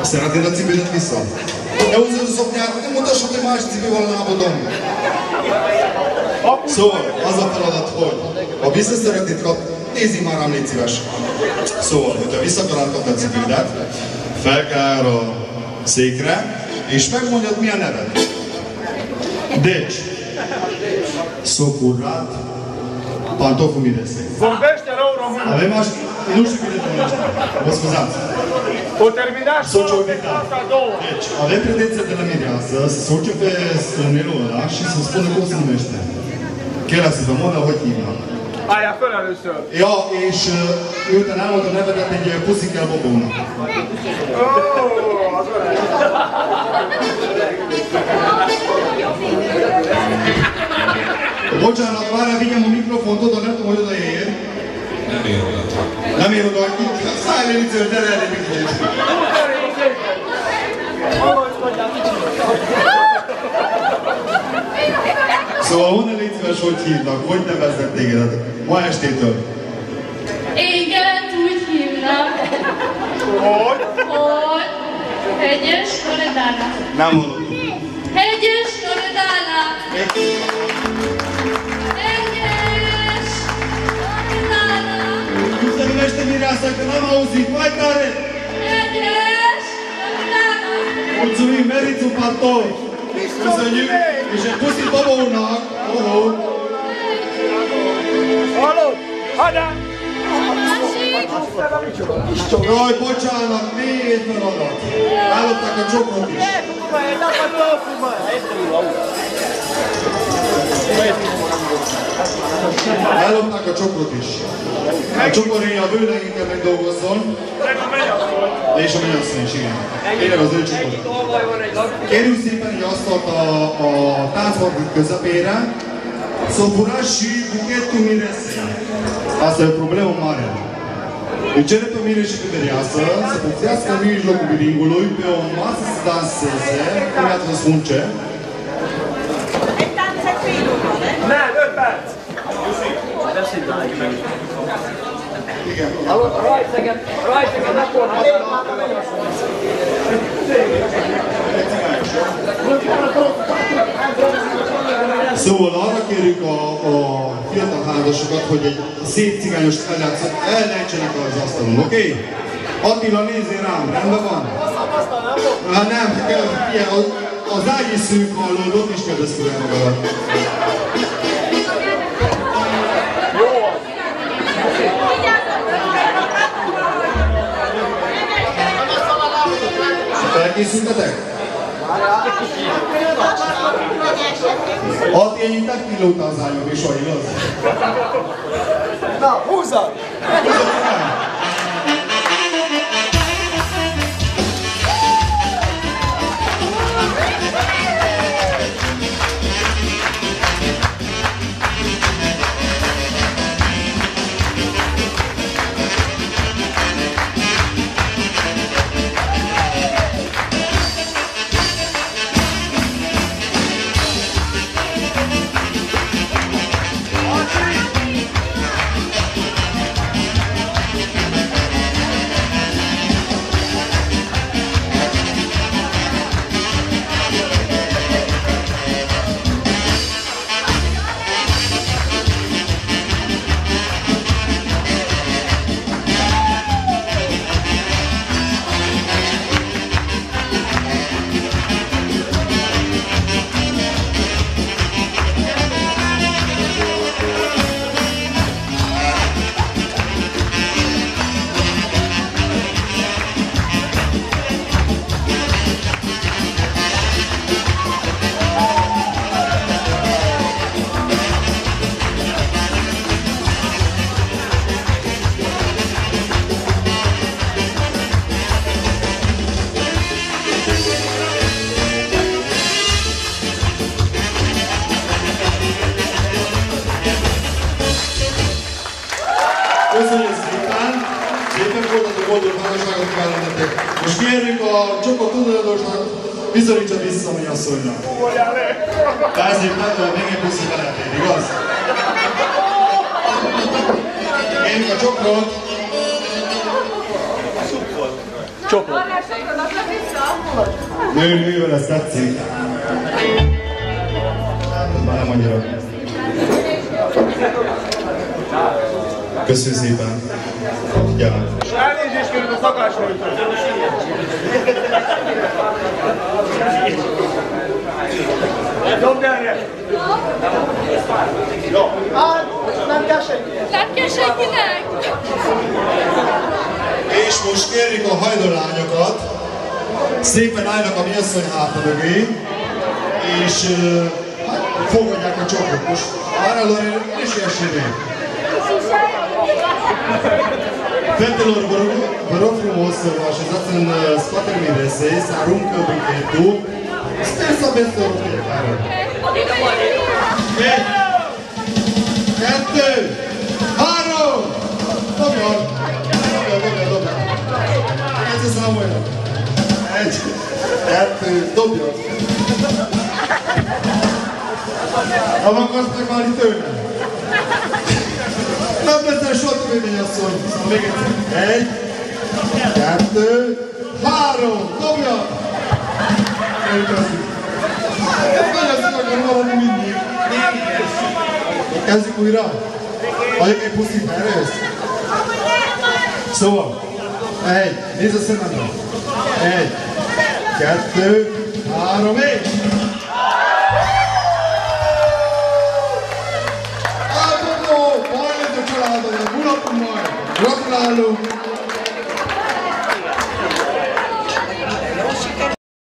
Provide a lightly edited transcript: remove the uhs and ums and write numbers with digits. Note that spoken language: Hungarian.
Szeretnéd a cipődet vissza? Ne húzzad a szoknyát, nem mutassad, hogy más cipő van a lábadon. Szóval, az a feladat, hogy ha vissza szeretnéd kapni, nézzél már rám, légy szíves. Szóval, hogyha vissza akarod kapni a cipődet, fel kell a székre, és megmondjad, mi a neved. Deci, Socurrat, pantoful Miresei. Vorbește rău română! Avem așa, nu știu câte românește, vă scuzați. O terminați clasa a doua. Deci, avem pretenția de la Mireasă să se urce pe stânelul ăla și să spună cum se numește. Kérdezzük a Mona, hogy hívnak. Állják föl először. Ja, és miután elmondta a nevedet, egy puszinkkel Bobónak. Bocsánat, várjál, vigyem a mikrofont oda, nem tudom, hogy oda ér. Nem ér oda. Nem ér oda, szállj le, viccelj, gyere el egy kicsit. Szóval honnan légy szíves, hogy hívnak? Hogy neveznek tégedet? Ma estétől? Igen, úgy hívnak. Hogy? Hogy? Hegyes Loredana. Nem hallottuk. Hegyes Loredana. Hegyes Loredana. Nu se numește Mireasa, că n-am auzit. Mai tare! Hegyes Loredana. Mulțumim, meriți un pantof! Köszönjük! És egy puszi Bobónak! Hallod? Hada! Jaj, bocsánat, még egy feladat! Ellopták a csokrot is! Ellopták a csokrot is! A csokoréja a bőlegénkkel megdolgozzon. És a mennyasszony is, igen. Tényleg az ő csokor. Kérjük szépen egy asztalt a táncparkok közepére. Socurrat și buchetul Miresei. Asta e o problemă mare. Îi cere pe Mire și pe Mireasă să poftească în mijlocul biringului pe o masă să danseze, cum i-ați vă spun ce. Nem, 5 perc! Igen. Rajtegen, akkor Szóval arra kérjük a fiatal házasokat, hogy egy szép cigányos elejtsenek az asztalon, oké? Okay? Attila, nézzél rám, rendben van? Hát nem, ilyen, az ágy is szűk, hallod, ott is kell beszélni magadat. Felkészültetek? Ati, ennyit kilóta az ágyom, és vagy igaz? Na, húzzad! Köszönjük szépen! Szépen voltatok, boldog házasságot kívánok nektek! Most kérjük a csoport tulajdonosnak, bizonyítsa vissza a mennyasszonynak. Persze, még egy puszi beletér, igaz? Kérjük a csokrot! Csoklod. Nővel ezt tetszik. Már nem annyira. Köszönjük szépen. Gyere. Elnézést kérünk a szakásról. Dobd erre! Hát, nem kell senki. Nem kell senkinek. És most kérjük a hajdonlányokat, szépen állnak a mi asszony háta mögé, és hát, fogadják a csokrot. Most arra Lorena, és ilyessénél. Fette loro vorrò promosso vaše zacen spatermine se sa runke u biketu. Ste sa bez toho prijekara. Kettő! Három! Dobjon! Dobjon! Ez számolja. Egy, kettő, dobjon! Ha akarsz megválni tőle? Nem beszél soha többé, mennyasszony. Szóval még egyszer. Egy, kettő, három, dobja! Elkezdjük. Ezt akarom valami mindig. Kezdjük újra. Adjuk egy puszit, erősz. Szóval. Egy, nézd a szemembe. Egy, kettő, három, egy.